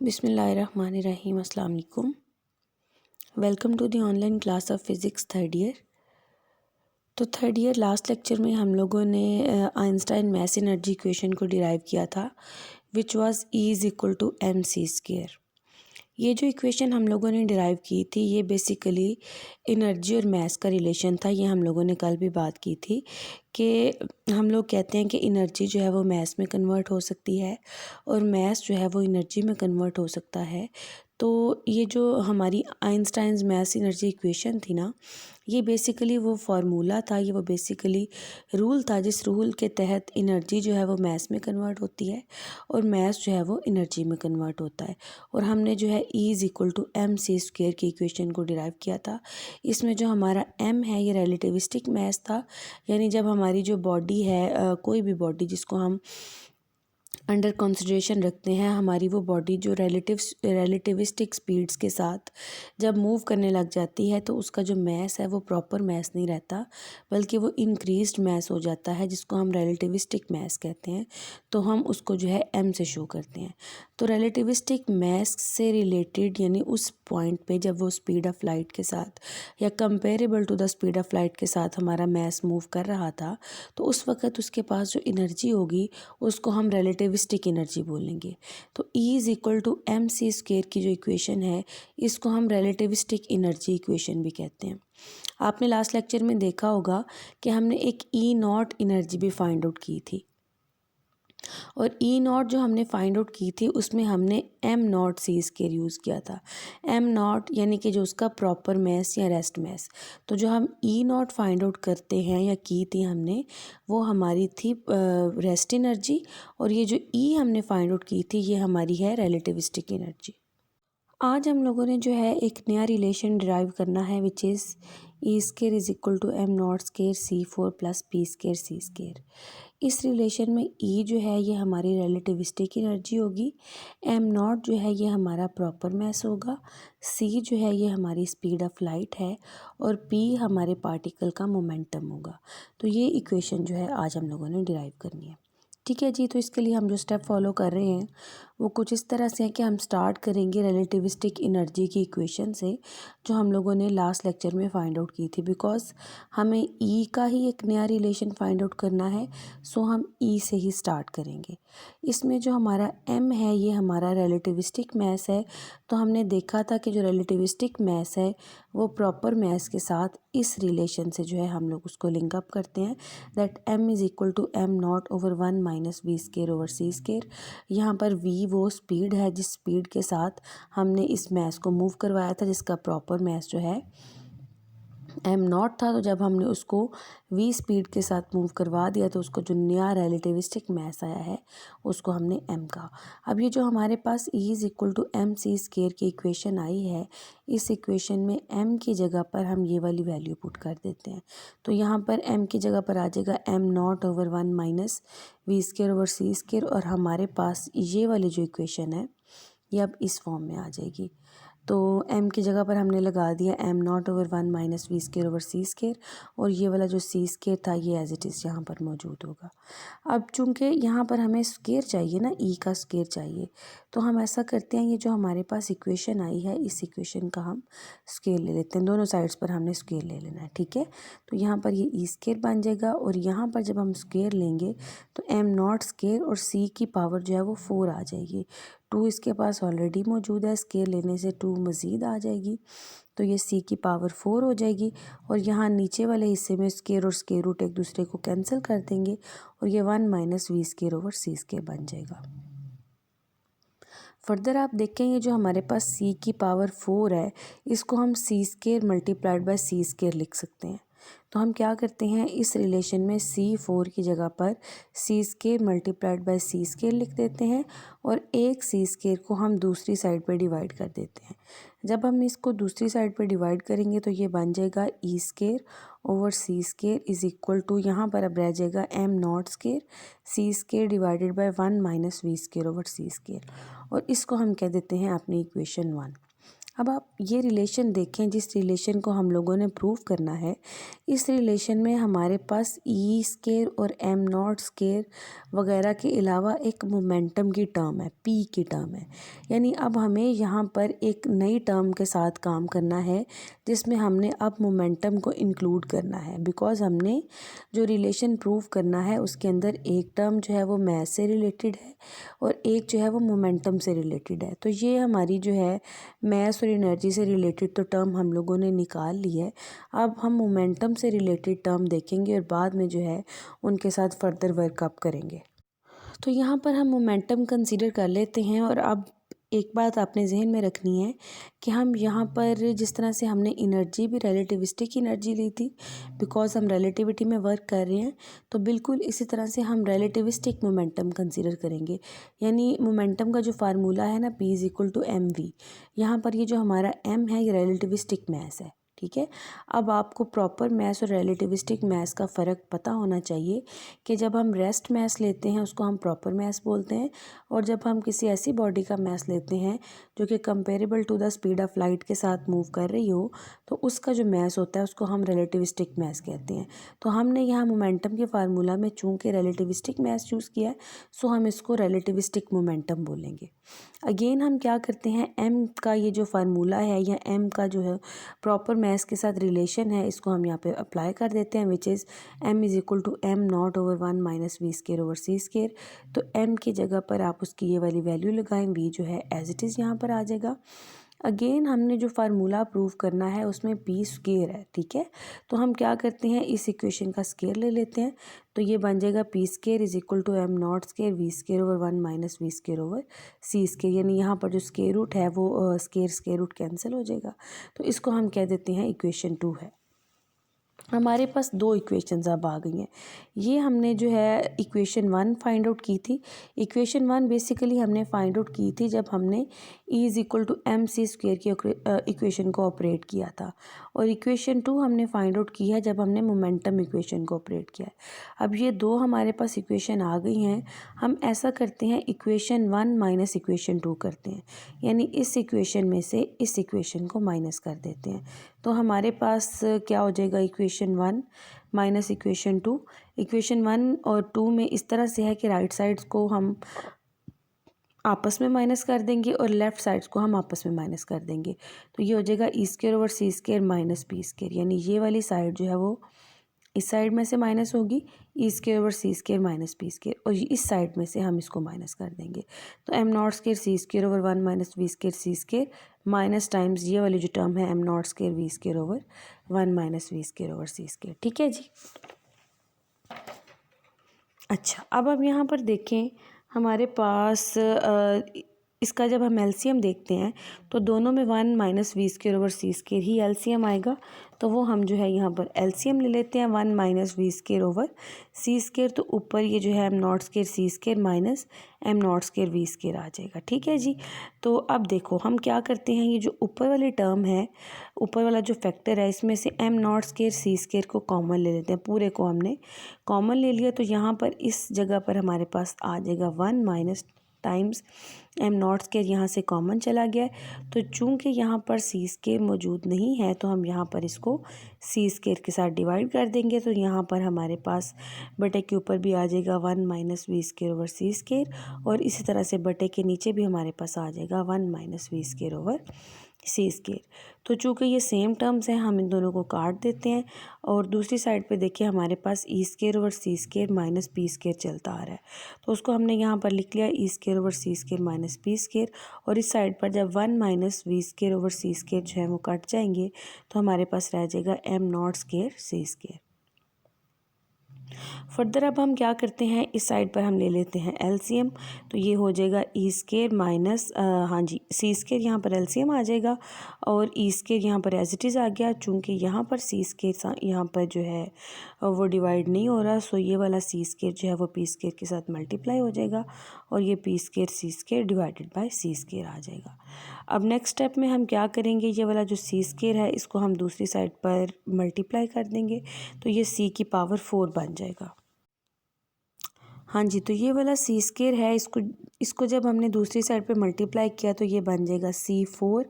बिस्मिल्लाहिर्रहमानिर्रहीम। अस्सलाम वालेकुम। Welcome to the online class of physics third year. तो थर्ड ईयर लास्ट लेक्चर में हम लोगों ने आइंस्टाइन मैस एनर्जी इक्वेशन को डिराइव किया था, which was E is equal to mc²। ये जो इक्वेशन हम लोगों ने डिराइव की थी, ये बेसिकली एनर्जी और मैस का रिलेशन था। ये हम लोगों ने कल भी बात की थी कि हम लोग कहते हैं कि एनर्जी जो है वो मैस में कन्वर्ट हो सकती है और मैस जो है वो एनर्जी में कन्वर्ट हो सकता है। तो ये जो हमारी आइंस्टाइन्स मैस एनर्जी इक्वेशन थी ना, ये बेसिकली वो फार्मूला था, ये वो बेसिकली रूल था जिस रूल के तहत एनर्जी जो है वो मैस में कन्वर्ट होती है और मैस जो है वो एनर्जी में कन्वर्ट होता है। और हमने जो है E is equal to mc² की इक्वेशन को डिराइव किया था। इसमें जो हमारा m है ये रिलेटिविस्टिक मैस था, यानी जब हमारी जो बॉडी है कोई भी बॉडी जिसको हम अंडर कंसिडरेशन रखते हैं, हमारी वो बॉडी जो रिलेटिविस्टिक स्पीड्स के साथ जब मूव करने लग जाती है तो उसका जो मैस है वो प्रॉपर मैस नहीं रहता, बल्कि वो इंक्रीज्ड मैस हो जाता है, जिसको हम रिलेटिविस्टिक मैस कहते हैं। तो हम उसको जो है m से शो करते हैं। तो रिलेटिविस्टिक मैस से रिलेटेड यानी उस पॉइंट पे जब वो स्पीड ऑफ लाइट के साथ या comparable to the speed of light के साथ हमारा मैस मूव कर रहा था, तो उस वक़्त उसके पास जो एनर्जी होगी उसको हम रिलेटिविस्टिक एनर्जी बोलेंगे। तो E is equal to mc² की जो इक्वेशन है, इसको हम रिलेटिविस्टिक एनर्जी इक्वेशन भी कहते हैं। आपने लास्ट लेक्चर में देखा होगा कि हमने एक E0 एनर्जी भी फाइंड आउट की थी, और E0 जो हमने फाइंड आउट की थी उसमें हमने m0c² यूज़ किया था। m0 यानी कि जो उसका प्रॉपर मैस या रेस्ट मैस। तो जो हम E0 फाइंड आउट करते हैं या की थी हमने, वो हमारी थी रेस्ट एनर्जी, और ये जो E हमने फाइंड आउट की थी ये हमारी है रिलेटिविस्टिक एनर्जी। आज हम लोगों ने जो है एक नया रिलेशन डिराइव करना है, which is E² is equal to m0² c4 plus p² c²। इस रिलेशन में E जो है ये हमारी रिलेटिविस्टिक एनर्जी होगी, m0 जो है ये हमारा प्रॉपर मैस होगा, c जो है ये हमारी स्पीड ऑफ लाइट है, और p हमारे पार्टिकल का मोमेंटम होगा। तो ये इक्वेशन जो है आज हम लोगों ने डिराइव करनी है। ठीक है जी। तो इसके लिए हम जो स्टेप फॉलो कर रहे हैं वो कुछ इस तरह से है कि हम स्टार्ट करेंगे रिलेटिविस्टिक एनर्जी की इक्वेशन से, जो हम लोगों ने लास्ट लेक्चर में फाइंड आउट की थी। बिकॉज हमें E का ही एक नया रिलेशन फाइंड आउट करना है, सो हम E से ही स्टार्ट करेंगे। इसमें जो हमारा m है ये हमारा रिलेटिविस्टिक मैस है। तो हमने देखा था कि जो रिलेटिविस्टिक मैस है वो प्रॉपर मैस के साथ इस रिलेशन से जो है हम लोग उसको लिंक अप करते हैं, that m is equal to m0/1 minus v²/c²। यहाँ पर v वो स्पीड है जिस स्पीड के साथ हमने इस मैस को मूव करवाया था, जिसका प्रॉपर मैस जो है m0 था। तो जब हमने उसको v स्पीड के साथ मूव करवा दिया तो उसको जो नया रिलेटिविस्टिक मैस आया है उसको हमने m कहा। अब ये जो हमारे पास E is equal to mc² की इक्वेशन आई है, इस इक्वेशन में m की जगह पर हम ये वाली वैल्यू पुट कर देते हैं। तो यहाँ पर m की जगह पर आ जाएगा m0/1 माइनस v²/c², और हमारे पास ये वाली जो इक्वेशन है ये अब इस फॉर्म में आ जाएगी। तो m की जगह पर हमने लगा दिया m0/1 माइनस v²/c², और ये वाला जो c² था ये एज इट इज़ यहाँ पर मौजूद होगा। अब चूंकि यहाँ पर हमें स्क्वायर चाहिए ना, E का स्क्वायर चाहिए, तो हम ऐसा करते हैं, ये जो हमारे पास इक्वेशन आई है इस इक्वेशन का हम स्क्वायर ले लेते हैं। दोनों साइड्स पर हमने स्क्वायर ले लेना है, ठीक है। तो यहाँ पर ये E² बन जाएगा, और यहाँ पर जब हम स्क्वायर लेंगे तो m0² और c की पावर जो है वो 4 आ जाएगी। 2 इसके पास ऑलरेडी मौजूद है, स्क्वायर लेने से 2 मज़ीद आ जाएगी, तो ये c की पावर 4 हो जाएगी। और यहाँ नीचे वाले हिस्से में स्क्वायर और स्क्वायर रूट एक दूसरे को कैंसिल कर देंगे, और ये 1 माइनस v²/c² बन जाएगा। फर्दर आप देखेंगे जो हमारे पास c की पावर 4 है, इसको हम c² मल्टीप्लाइड बाय c² लिख सकते हैं। तो हम क्या करते हैं, इस रिलेशन में c4 की जगह पर c² मल्टीप्लाइड बाय c² लिख देते हैं, और एक c² को हम दूसरी साइड पर डिवाइड कर देते हैं। जब हम इसको दूसरी साइड पर डिवाइड करेंगे तो ये बन जाएगा E²/c² इज़ इक्वल टू, यहाँ पर अब रह जाएगा m0² c² divided by 1 minus v²/c², और इसको हम कह देते हैं अपनी इक्वेशन 1। अब आप ये रिलेशन देखें, जिस रिलेशन को हम लोगों ने प्रूव करना है, इस रिलेशन में हमारे पास ई स्केयर और एम नॉट स्केयर वगैरह के अलावा एक मोमेंटम की टर्म है, पी की टर्म है। यानी अब हमें यहाँ पर एक नई टर्म के साथ काम करना है जिसमें हमने अब मोमेंटम को इंक्लूड करना है, बिकॉज़ हमने जो रिलेशन प्रूव करना है उसके अंदर एक टर्म जो है वो मैथ से रिलेटेड है और एक जो है वो मोमेंटम से रिलेटेड है। तो ये हमारी जो है मैथ और एनर्जी से रिलेटेड तो टर्म हम लोगों ने निकाल ली है। अब हम मोमेंटम से रिलेटेड टर्म देखेंगे और बाद में जो है उनके साथ फर्दर वर्कअप करेंगे। तो यहाँ पर हम मोमेंटम कंसीडर कर लेते हैं। और अब एक बात आपने जहन में रखनी है कि हम यहाँ पर जिस तरह से हमने एनर्जी भी रिलेटिविस्टिक एनर्जी ली थी, बिकॉज हम रिलेटिविटी में वर्क कर रहे हैं, तो बिल्कुल इसी तरह से हम रिलेटिविस्टिक मोमेंटम कंसीडर करेंगे। यानी मोमेंटम का जो फार्मूला है ना, P is equal to M V, यहाँ पर ये जो हमारा m है ये रिलेटिविस्टिक मैथ है। ठीक है। अब आपको प्रॉपर मैथ्स और रिलेटिविस्टिक मैथ्स का फ़र्क पता होना चाहिए कि जब हम रेस्ट मैथ्स लेते हैं उसको हम प्रॉपर मैथ्स बोलते हैं, और जब हम किसी ऐसी बॉडी का मैथ्स लेते हैं जो कि comparable to the speed of light के साथ मूव कर रही हो, तो उसका जो मैथ्स होता है उसको हम रिलेटिविस्टिक मैथ्स कहते हैं। तो हमने यहाँ मोमेंटम के फार्मूला में चूँकि रिलेटिविस्टिक मैथ्स चूज़ किया है, सो हम इसको रिलेटिविस्टिक मोमेंटम बोलेंगे। अगेन हम क्या करते हैं, एम का ये जो फार्मूला है या एम का जो है प्रॉपर मैथ्स के साथ रिलेशन है, इसको हम यहाँ पे अप्लाई कर देते हैं, which is M is equal to M not over 1 minus V square over C square. तो एम की जगह पर आप उसकी ये वाली वैल्यू लगाएं, वी जो है एज इट इज़ यहाँ पर आ जाएगा। अगेन हमने जो फार्मूला प्रूव करना है उसमें पी स्केयर है। ठीक है। तो हम क्या करते हैं, इस इक्वेशन का स्केयर ले लेते हैं, तो ये बन जाएगा P square is equal to M not square V square over 1 minus V square over C square. यानी यहाँ पर जो स्केयर रूट है वो स्केयर रूट कैंसिल हो जाएगा। तो इसको हम कह देते हैं इक्वेशन 2 है। हमारे पास दो इक्वेशंस अब आ गई हैं। ये हमने जो है इक्वेशन 1 फाइंड आउट की थी। इक्वेशन 1 बेसिकली हमने फाइंड आउट की थी जब हमने E is equal to M C square की इक्वेशन को ऑपरेट किया था, और इक्वेशन 2 हमने फाइंड आउट की है जब हमने मोमेंटम इक्वेशन को ऑपरेट किया है। अब ये दो हमारे पास इक्वेशन आ गई हैं। हम ऐसा करते हैं, इक्वेशन 1 माइनस इक्वेशन 2 करते हैं, यानी इस इक्वेशन में से इस इक्वेशन को माइनस कर देते हैं। तो हमारे पास क्या हो जाएगा, इक्वेशन 1 माइनस इक्वेशन 2। इक्वेशन 1 और 2 में इस तरह से है कि राइट साइड्स को हम आपस में माइनस कर देंगे और लेफ़्ट साइड्स को हम आपस में माइनस कर देंगे। तो ये हो जाएगा E square over C square minus P square, यानी ये वाली साइड जो है वो इस साइड में से माइनस होगी, ई square over C square minus P square, और इस साइड में से हम इसको माइनस कर देंगे। तो M not square C square over 1 minus V square C square minus times ये वाली जो टर्म है M not square V square over 1 minus V square over C square. ठीक है जी। अच्छा, अब आप यहाँ पर देखें, हमारे पास इसका जब हम एलसीएम देखते हैं तो दोनों में 1 minus V square over C square ही एलसीएम आएगा। तो वो हम जो है यहाँ पर एलसीएम ले लेते हैं, 1 minus V square over C square, तो ऊपर ये जो है M not square C square minus M not square V square आ जाएगा। ठीक है जी। तो अब देखो हम क्या करते हैं, ये जो ऊपर वाली टर्म है, ऊपर वाला जो फैक्टर है, इसमें से M not square C square को कॉमन ले लेते हैं। पूरे को हमने कॉमन ले लिया, तो यहाँ पर इस जगह पर हमारे पास आ जाएगा 1 minus times am not square, यहाँ से कॉमन चला गया है। तो चूंकि यहाँ पर सी स्क्वायर मौजूद नहीं है तो हम यहाँ पर इसको सी स्क्वायर के साथ डिवाइड कर देंगे। तो यहाँ पर हमारे पास बटे के ऊपर भी आ जाएगा 1 minus V square over C square, और इसी तरह से बटे के नीचे भी हमारे पास आ जाएगा 1 minus V square over C square. तो चूँकि ये सेम टर्म्स हैं हम इन दोनों को काट देते हैं, और दूसरी साइड पे देखिए हमारे पास ई square over C square minus P square चलता आ रहा है। तो उसको हमने यहाँ पर लिख लिया E square over C square minus P square, और इस साइड पर जब 1 minus V square over C square जो है वो कट जाएंगे तो हमारे पास रह जाएगा M not square C square. Further अब हम क्या करते हैं, इस साइड पर हम ले लेते हैं एलसीएम, तो ये हो जाएगा ई स्क्वायर माइनस हाँ जी सी स्क्वायर, यहाँ पर एलसीएम आ जाएगा, और ई स्क्वायर यहाँ पर एज इट इज़ आ गया। चूँकि यहाँ पर सी स्क्वायर यहाँ पर जो है वो डिवाइड नहीं हो रहा, सो ये वाला सी स्क्वायर जो है वो पी स्क्वायर के साथ मल्टीप्लाई हो जाएगा, और ये P square C square divided by C square आ जाएगा। अब नेक्स्ट स्टेप में हम क्या करेंगे, ये वाला जो सी स्क्वायर है इसको हम दूसरी साइड पर मल्टीप्लाई कर देंगे, तो ये सी की पावर 4 बन जाएगा। हाँ जी, तो ये वाला सी स्क्वायर है, इसको जब हमने दूसरी साइड पे मल्टीप्लाई किया तो ये बन जाएगा C4।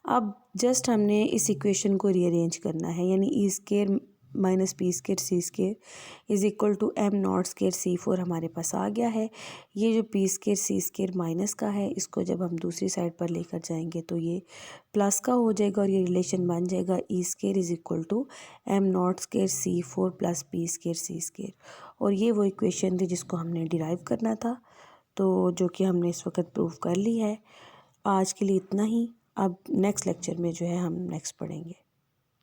अब जस्ट हमने इस इक्वेशन को रीअरेंज करना है, यानी E square minus P square C square is equal to M not square C4 हमारे पास आ गया है। ये जो P square C square minus का है, इसको जब हम दूसरी साइड पर लेकर जाएंगे तो ये प्लस का हो जाएगा और ये रिलेशन बन जाएगा E square is equal to M not square C4 plus P square C square. और ये वो इक्वेशन थी जिसको हमने डिराइव करना था, तो जो कि हमने इस वक्त प्रूव कर ली है। आज के लिए इतना ही। अब नेक्स्ट लेक्चर में जो है हम नेक्स्ट पढ़ेंगे।